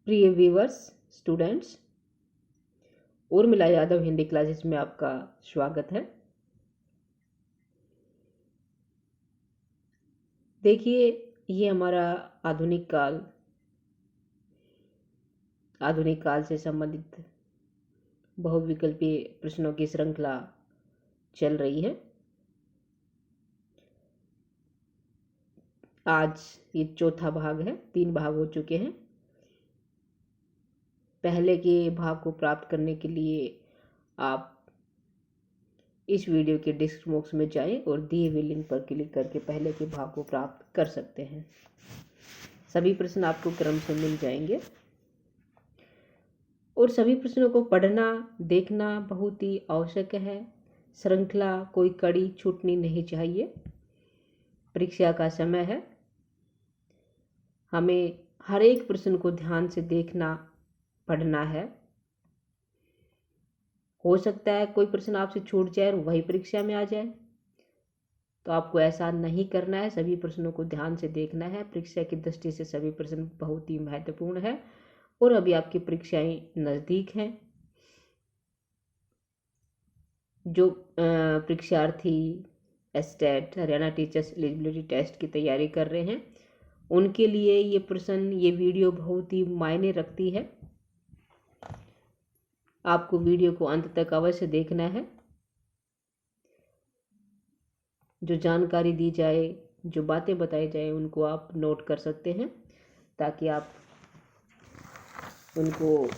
प्रिय viewers, students, Urmila Yadav Hindi classes में आपका स्वागत है। देखिए, ये हमारा आधुनिक काल से संबंधित बहुविकल्पीय प्रश्नों की श्रृंखला चल रही है। आज ये चौथा भाग है, 3 भाग हो चुके हैं। पहले के भाग को प्राप्त करने के लिए आप इस वीडियो के डिस्क्रिप्शन बॉक्स में जाएं और दिए हुए लिंक पर क्लिक करके पहले के भाग को प्राप्त कर सकते हैं। सभी प्रश्न आपको क्रम से मिल जाएंगे और सभी प्रश्नों को पढ़ना देखना बहुत ही आवश्यक है। श्रृंखला कोई कड़ी छूटनी नहीं चाहिए। परीक्षा का समय है, हमें हर एक प्रश्न को ध्यान से देखना पढ़ना है। हो सकता है कोई प्रश्न आपसे छूट जाए और वही परीक्षा में आ जाए, तो आपको ऐसा नहीं करना है। सभी प्रश्नों को ध्यान से देखना है। परीक्षा की दृष्टि से सभी प्रश्न बहुत ही महत्वपूर्ण है और अभी आपकी परीक्षाएं नज़दीक हैं। जो परीक्षार्थी एस्टेट हरियाणा टीचर्स एलिजिबिलिटी टेस्ट की तैयारी कर रहे हैं, उनके लिए ये वीडियो बहुत ही मायने रखती है। आपको वीडियो को अंत तक अवश्य देखना है। जो जानकारी दी जाए, जो बातें बताई जाए, उनको आप नोट कर सकते हैं ताकि आप उनको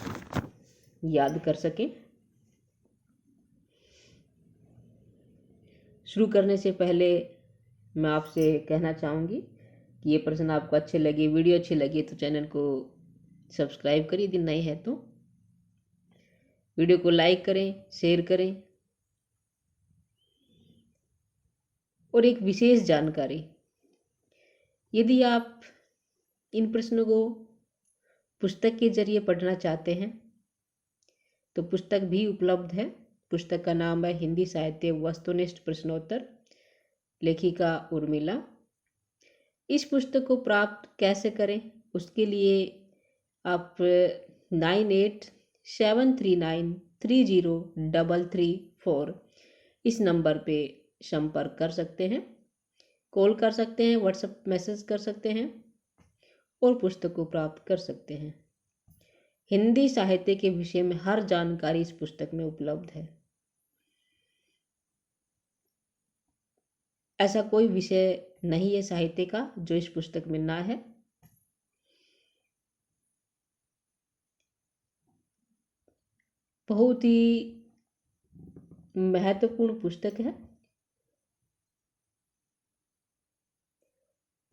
याद कर सकें। शुरू करने से पहले मैं आपसे कहना चाहूँगी कि ये प्रश्न आपको अच्छे लगे, वीडियो अच्छी लगी तो चैनल को सब्सक्राइब करिए। यदि नए हैं तो वीडियो को लाइक करें, शेयर करें। और एक विशेष जानकारी, यदि आप इन प्रश्नों को पुस्तक के जरिए पढ़ना चाहते हैं तो पुस्तक भी उपलब्ध है। पुस्तक का नाम है हिंदी साहित्य वस्तुनिष्ठ प्रश्नोत्तर, लेखिका उर्मिला। इस पुस्तक को प्राप्त कैसे करें, उसके लिए आप 9873930334 इस नंबर पे संपर्क कर सकते हैं, कॉल कर सकते हैं, व्हाट्सएप मैसेज कर सकते हैं और पुस्तक को प्राप्त कर सकते हैं। हिंदी साहित्य के विषय में हर जानकारी इस पुस्तक में उपलब्ध है। ऐसा कोई विषय नहीं है साहित्य का जो इस पुस्तक में ना है। बहुत ही महत्वपूर्ण पुस्तक है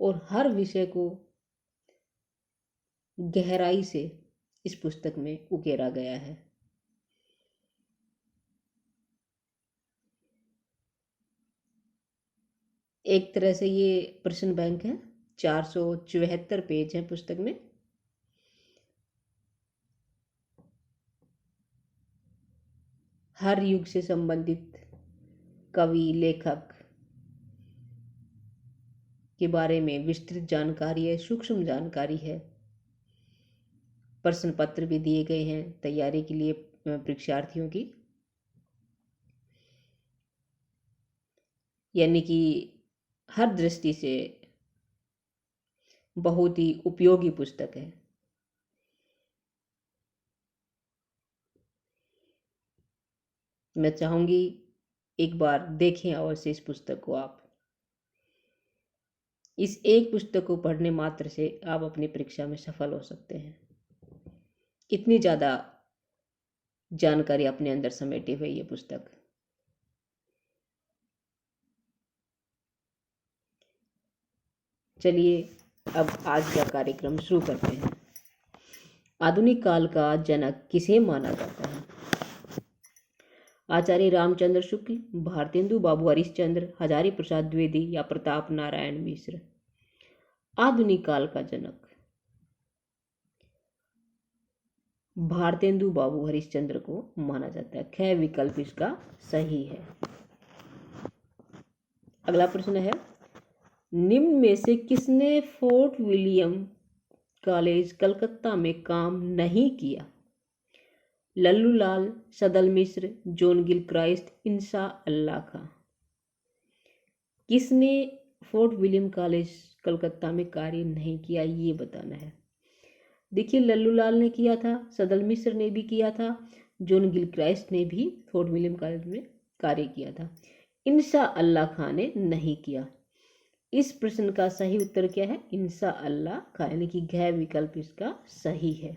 और हर विषय को गहराई से इस पुस्तक में उकेरा गया है। एक तरह से ये प्रश्न बैंक है। 474 पेज हैं पुस्तक में। हर युग से संबंधित कवि लेखक के बारे में विस्तृत जानकारी है, सूक्ष्म जानकारी है। प्रश्न पत्र भी दिए गए हैं तैयारी के लिए परीक्षार्थियों की, यानी कि हर दृष्टि से बहुत ही उपयोगी पुस्तक है। मैं चाहूंगी एक बार देखें अवश्य इस पुस्तक को। आप इस एक पुस्तक को पढ़ने मात्र से आप अपनी परीक्षा में सफल हो सकते हैं। इतनी ज़्यादा जानकारी अपने अंदर समेटे हुए ये पुस्तक। चलिए अब आज का कार्यक्रम शुरू करते हैं। आधुनिक काल का जनक किसे माना जाता है? आचार्य रामचंद्र शुक्ल, भारतेंदु बाबू हरिश्चंद्र, हजारी प्रसाद द्विवेदी या प्रताप नारायण मिश्र? आधुनिक काल का जनक भारतेंदु बाबू हरिश्चंद्र को माना जाता है। ख विकल्प इसका सही है। अगला प्रश्न है, निम्न में से किसने फोर्ट विलियम कॉलेज कलकत्ता में काम नहीं किया? लल्लू लाल, सदल मिश्र, जॉन गिलक्राइस्ट, इंसा अल्लाह खां। किसने फोर्ट विलियम कॉलेज कलकत्ता में कार्य नहीं किया, ये बताना है। देखिए, लल्लू लाल ने किया था, सदल मिश्र ने भी किया था, जॉन गिलक्राइस्ट ने भी फोर्ट विलियम कॉलेज में कार्य किया था। इंसा अल्लाह खां ने नहीं किया। इस प्रश्न का सही उत्तर क्या है? इंसा अल्लाह खां, यानी कि घ विकल्प इसका सही है।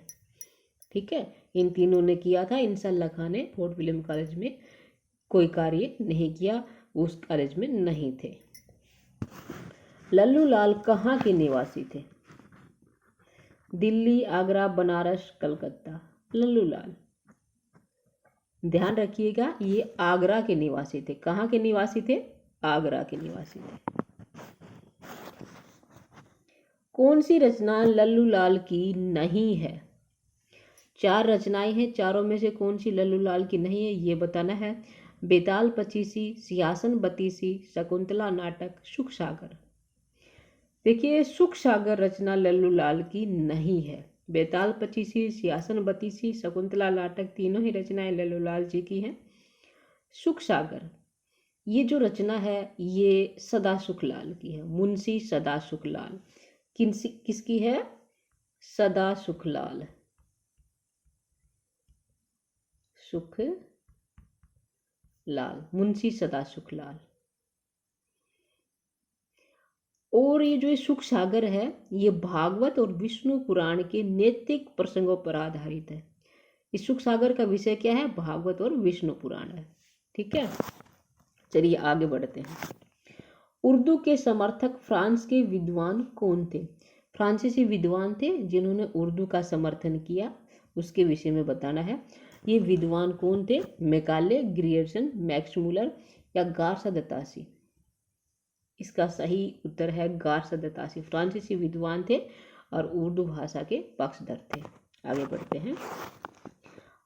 ठीक है, इन तीनों ने किया था। इंसा अल्लाह खां ने फोर्ट विलियम कॉलेज में कोई कार्य नहीं किया, उस कॉलेज में नहीं थे। लल्लू लाल कहाँ के निवासी थे? दिल्ली, आगरा, बनारस, कलकत्ता। लल्लू लाल, ध्यान रखिएगा, ये आगरा के निवासी थे। कहाँ के निवासी थे? आगरा के निवासी थे। कौन सी रचना लल्लू लाल की नहीं है? 4 रचनाएं हैं, चारों में से कौन सी लल्लू लाल की नहीं है, ये बताना है। बेताल पचीसी, सिंहासन बतीसी, शकुंतला नाटक, सुख सागर। देखिए, सुख सागर रचना लल्लू लाल की नहीं है। बेताल पचीसी, सिंहासन बतीसी, शकुंतला नाटक, तीनों ही रचनाएं लल्लू लाल जी की हैं। सुख सागर ये जो रचना है ये सदा सुखलाल की है, मुंशी सदा सुखलाल। किसकी है? सदा सुखलाल, सुख लाल, मुंशी सदा सुखलाल। और ये जो सुख सागर है ये भागवत और विष्णु पुराण के नैतिक प्रसंगों पर आधारित है। इस सुख सागर का विषय क्या है? भागवत और विष्णु पुराण है। ठीक है, चलिए आगे बढ़ते हैं। उर्दू के समर्थक फ्रांस के विद्वान कौन थे? फ्रांसीसी विद्वान थे जिन्होंने उर्दू का समर्थन किया, उसके विषय में बताना है। ये विद्वान कौन थे? मैकाले, ग्रियर्सन, मैक्स मूलर या गार्सा दतासी? इसका सही उत्तर है गार्सा दतासी। फ्रांसीसी विद्वान थे और उर्दू भाषा के पक्षधर थे। आगे बढ़ते हैं।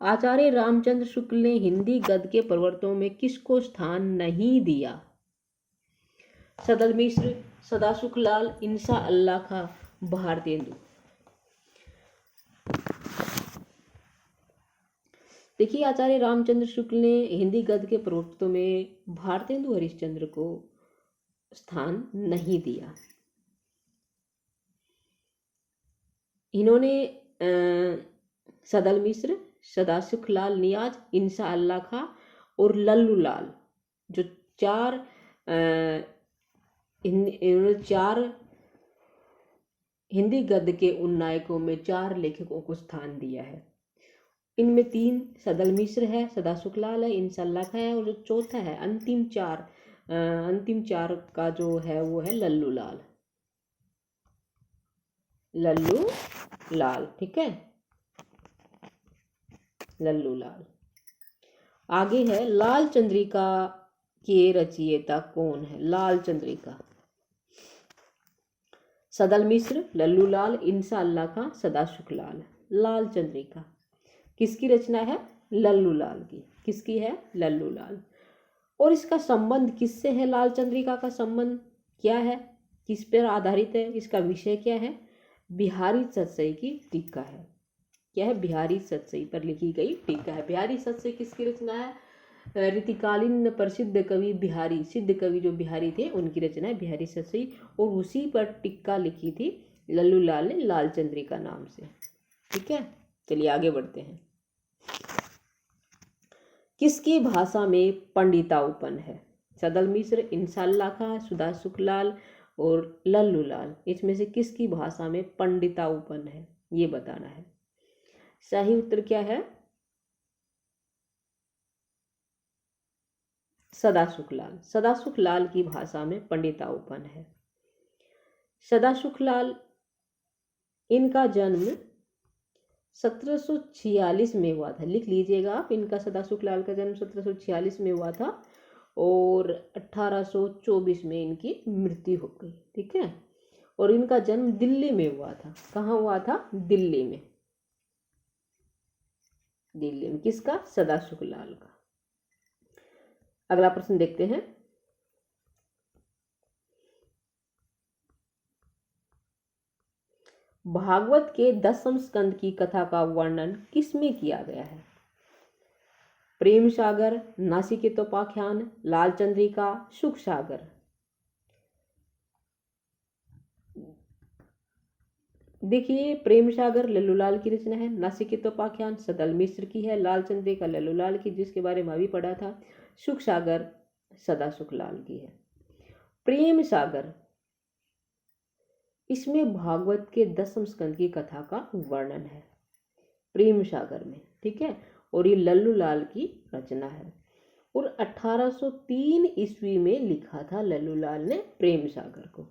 आचार्य रामचंद्र शुक्ल ने हिंदी गद्य के प्रवर्तकों में किसको स्थान नहीं दिया? सदल मिश्र, सदा सुखलाल, इंसा अल्लाह खां, भारतेंदु। देखिए, आचार्य रामचंद्र शुक्ल ने हिंदी गद्य के प्रवर्तकों में भारतेंदु हरिश्चंद्र को स्थान नहीं दिया। इन्होंने सदल मिश्र, सदा सुखलाल नियाज, इंसा अल्लाह खां और लल्लू लाल, जो इन्होंने 4 हिंदी गद्य के उन नायकों में 4 लेखकों को स्थान दिया है। इनमें 3 सदल मिश्र है, सदा सुखलाल है, इंसा अल्लाह खां है, और जो चौथा है अंतिम 4 का जो है वो है लल्लू लाल। लल्लू लाल, ठीक है, लल्लू लाल। आगे है लाल चंद्रिका के रचयिता कौन है? लाल चंद्रिका, सदल मिश्र, लल्लू लाल, इंसा अल्लाह खां, सदा सुखलाल। लाल चंद्रिका किसकी रचना है? लल्लू लाल की। किसकी है? लल्लू लाल। और इसका संबंध किससे है? लाल चंद्रिका का संबंध क्या है, किस पर आधारित है, इसका विषय क्या है? बिहारी सतसई की टीका है। क्या है? बिहारी सतसई पर लिखी गई टीका है। बिहारी सतसई किसकी रचना है? रीतिकालीन प्रसिद्ध कवि बिहारी, सिद्ध कवि जो बिहारी थे उनकी रचना है बिहारी सतसई, और उसी पर टीका लिखी थी लल्लू लाल ने लाल चंद्रिका नाम से। ठीक है, चलिए आगे बढ़ते हैं। किसकी भाषा में पंडिताउपन है? सदल मिश्र, इंसा अल्लाह खां, सदा सुखलाल और लल्लू लाल, इसमें से किसकी भाषा में पंडिताउपन है, ये बताना है। सही उत्तर क्या है? सदा सुखलाल। सदा सुखलाल की भाषा में पंडिताउपन है। सदा सुखलाल, इनका जन्म 1746 में हुआ था। लिख लीजिएगा आप, इनका सदा सुखलाल का जन्म 1746 में हुआ था और 1824 में इनकी मृत्यु हो गई। ठीक है, और इनका जन्म दिल्ली में हुआ था। कहाँ हुआ था? दिल्ली में। दिल्ली में किसका? सदा सुखलाल का। अगला प्रश्न देखते हैं। भागवत के 10वें स्कंद की कथा का वर्णन किसमें किया गया है? प्रेम सागर, नासिकेतोपाख्यान, लाल चंद्रिका, सुख सागर। देखिए, प्रेम सागर लल्लूलाल की रचना है, नासिकेतोपाख्यान सदल मिश्र की है, लाल चंद्रिका लल्लूलाल की जिसके बारे में अभी पढ़ा था, सुख सागर सदा सुखलाल की है। प्रेम सागर, इसमें भागवत के 10वें स्कंद की कथा का वर्णन है प्रेम सागर में, ठीक है। और ये लल्लूलाल की रचना है और 1803 ईस्वी में लिखा था लल्लूलाल ने प्रेम सागर को।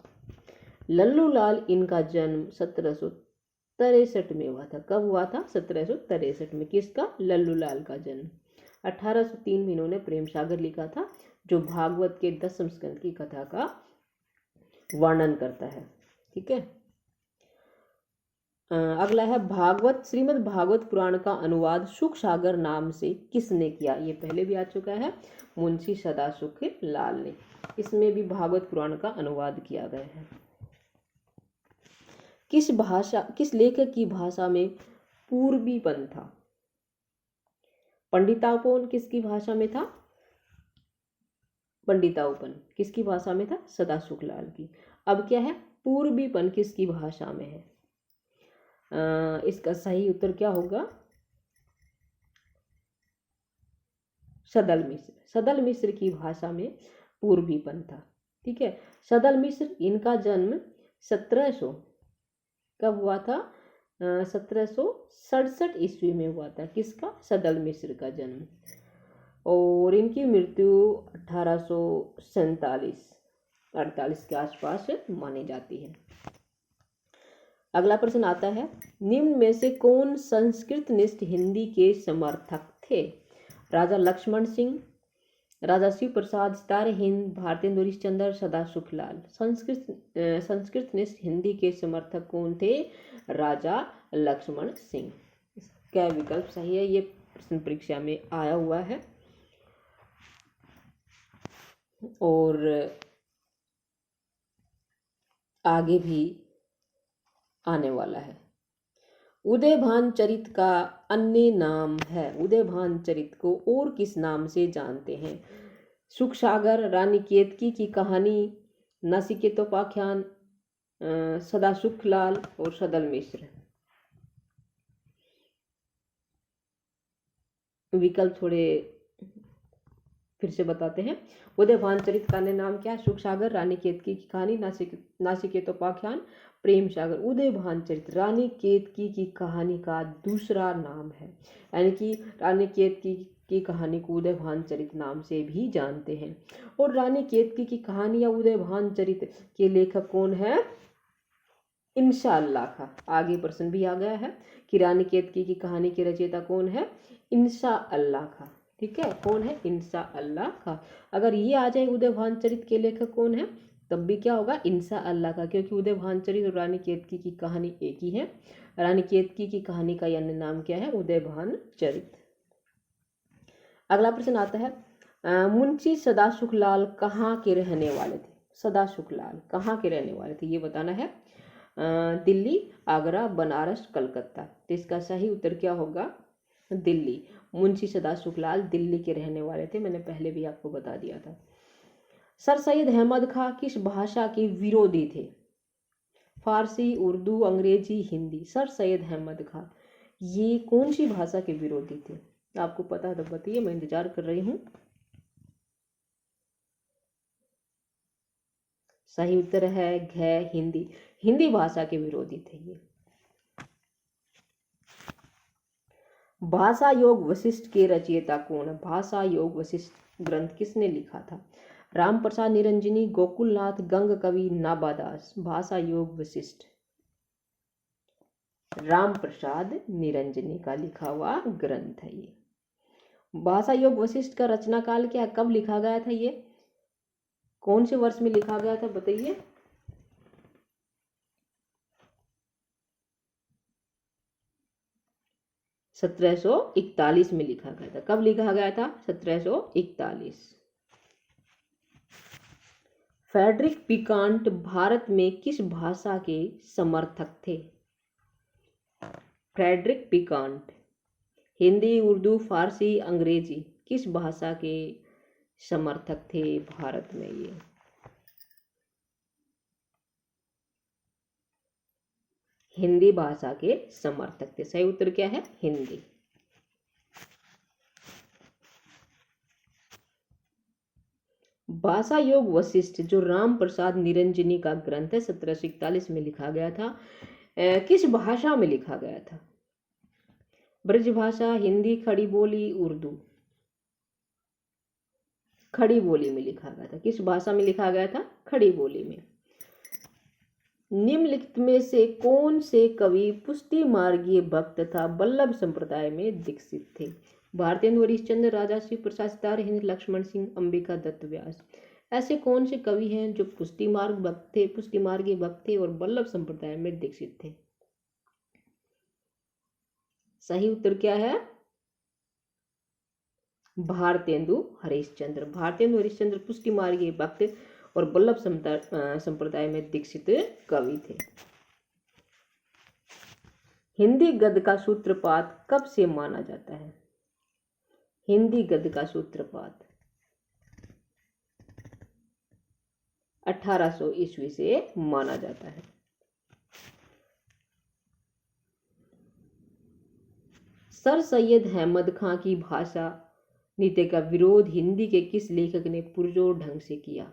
लल्लूलाल, इनका जन्म 1763 में हुआ था। कब हुआ था? 1763 में। किसका? लल्लूलाल का जन्म। 1803 में इन्होंने प्रेम सागर लिखा था, जो भागवत के 10वें स्कंद की कथा का वर्णन करता है, ठीक है। अगला है भागवत, श्रीमद् भागवत पुराण का अनुवाद सुख सागर नाम से किसने किया? ये पहले भी आ चुका है, मुंशी सदासुख लाल ने। इसमें भी भागवत पुराण का अनुवाद किया गया है। किस लेखक की भाषा में पूर्वीपन था? पंडिताउपन किसकी भाषा में था? पंडिताउपन किसकी भाषा में था? सदासुख लाल की। अब क्या है? पूर्वीपन किसकी भाषा में है? इसका सही उत्तर क्या होगा? सदल मिश्र। सदल मिश्र की भाषा में पूर्वीपन था, ठीक है। सदल मिश्र, इनका जन्म 1700 कब हुआ था? 1767 ईस्वी में हुआ था। किसका? सदल मिश्र का जन्म। और इनकी मृत्यु 1847-48 के आसपास मानी जाती है। अगला प्रश्न आता है, निम्न में से कौन संस्कृत निष्ठ हिंदी के समर्थक थे? राजा लक्ष्मण सिंह, राजा शिव प्रसाद, सितारे हिंद, भारतेंदु हरिश्चंद्र, सदासुख लाल। संस्कृत निष्ठ हिंदी के समर्थक कौन थे? राजा लक्ष्मण सिंह। क्या विकल्प सही है? ये प्रश्न परीक्षा में आया हुआ है और आगे भी आने वाला है। उदयभान चरित का अन्य नाम है। उदयभान चरित को और किस नाम से जानते हैं? सुख सागर, रानी केतकी की कहानी, नासिकेतोपाख्यान, सदासुख लाल और सदल मिश्र। विकल्प थोड़े फिर से बताते हैं। उदयभान चरित का अन्य नाम क्या है? सुख सागर, रानी केतकी की कहानी, नासिकेतोपाख्यान, प्रेम सागर। उदयभान चरित रानी केतकी की कहानी का दूसरा नाम है, यानी कि रानी केतकी की कहानी को उदयभान चरित नाम से भी जानते हैं। और रानी केतकी की कहानी या उदयभान चरित के लेखक कौन है? इंशाअल्लाह खां। आगे प्रश्न भी आ गया है कि रानी केतकी की कहानी के रचयिता कौन है? इंशाअल्लाह खां, ठीक है। कौन है? इंशाअल्लाह खां। अगर ये आ जाए उदयभान चरित के लेखक कौन है, तब भी क्या होगा? इंशाअल्लाह खां, क्योंकि उदयभान चरित और रानी केतकी की कहानी एक ही है। रानी केतकी की कहानी का अन्य नाम क्या है? उदयभान चरित। अगला प्रश्न आता है, मुंशी सदासुख लाल कहाँ के रहने वाले थे? सदासुख लाल कहाँ के रहने वाले थे, ये बताना है। दिल्ली, आगरा, बनारस, कलकत्ता। तो इसका सही उत्तर क्या होगा? दिल्ली। मुंशी सदासुख लाल दिल्ली के रहने वाले थे, मैंने पहले भी आपको बता दिया था। सर सैयद अहमद खां किस भाषा के विरोधी थे? फारसी, उर्दू, अंग्रेजी, हिंदी। सर सैयद अहमद खां ये कौन सी भाषा के विरोधी थे? आपको पता है तो बताइए, मैं इंतजार कर रही हूँ। सही उत्तर है घ, हिंदी। हिंदी भाषा के विरोधी थे ये। भाषा योग वशिष्ठ के रचयिता कौन है? भाषा योग वशिष्ठ ग्रंथ किसने लिखा था? राम प्रसाद निरंजनी, गोकुलनाथ, गंग कवि, नाबादास। भाषा योग वशिष्ठ राम प्रसाद निरंजनी का लिखा हुआ ग्रंथ है ये। भाषा योग वशिष्ठ का रचना काल क्या है? कब लिखा गया था ये? कौन से वर्ष में लिखा गया था बताइए? सत्रह 1741 में लिखा गया था। कब लिखा गया था? 1741। फ्रेडरिक पिकांट भारत में किस भाषा के समर्थक थे? फ्रेडरिक पिकांट। हिंदी, उर्दू, फारसी, अंग्रेजी किस भाषा के समर्थक थे भारत में? ये हिंदी भाषा के समर्थक थे। सही उत्तर क्या है? हिंदी। भाषा योग वशिष्ठ जो राम प्रसाद निरंजनी का ग्रंथ है 1741 में लिखा गया था, किस भाषा में लिखा गया था? ब्रज भाषा, हिंदी, खड़ी बोली, उर्दू? खड़ी बोली में लिखा गया था। किस भाषा में लिखा गया था? खड़ी बोली में। निम्नलिखित में से कौन से कवि पुष्टि मार्गीय भक्त तथा वल्लभ संप्रदाय में दीक्षित थे? भारतेंदु हरिश्चंद्र, राजा शिव प्रसाद सितार, हिंद लक्ष्मण सिंह, अंबिका दत्त व्यास। ऐसे कौन से कवि हैं जो पुष्टि मार्गीय भक्त थे और वल्लभ संप्रदाय में दीक्षित थे? सही उत्तर क्या है? भारतेंदु हरिश्चंद्र। भारतेंदु हरिश्चंद्र पुष्टि मार्गीय भक्त और वल्लभ संप्रदाय में दीक्षित कवि थे। हिंदी गद्य का सूत्रपात कब से माना जाता है? हिंदी गद्य का सूत्रपात 1800 ईस्वी से माना जाता है। सर सैयद अहमद खां की भाषा नीति का विरोध हिंदी के किस लेखक ने पुरजोर ढंग से किया?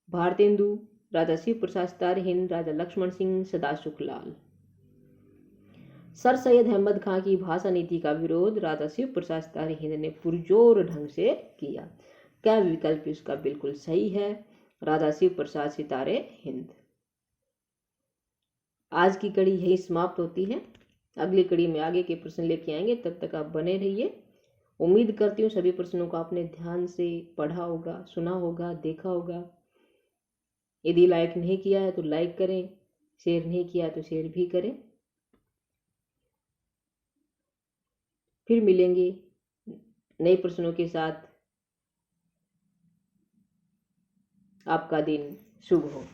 भारतेंदु, राजा शिव प्रसाद सितार, हिंद, राजा लक्ष्मण सिंह, सदाशिव लाल। सर सैयद अहमद खां की भाषा नीति का विरोध राजा शिव प्रसाद सितार, हिंद ने पुरजोर ढंग से किया। क्या विकल्प इसका बिल्कुल सही है? राजा शिव प्रसाद सितारे, हिंद। आज की कड़ी यही समाप्त होती है। अगली कड़ी में आगे के प्रश्न लेके आएंगे, तब तक आप बने रहिए। उम्मीद करती हूँ सभी प्रश्नों को आपने ध्यान से पढ़ा होगा, सुना होगा, देखा होगा। यदि लाइक नहीं किया है तो लाइक करें, शेयर नहीं किया तो शेयर भी करें। फिर मिलेंगे नए प्रश्नों के साथ। आपका दिन शुभ हो।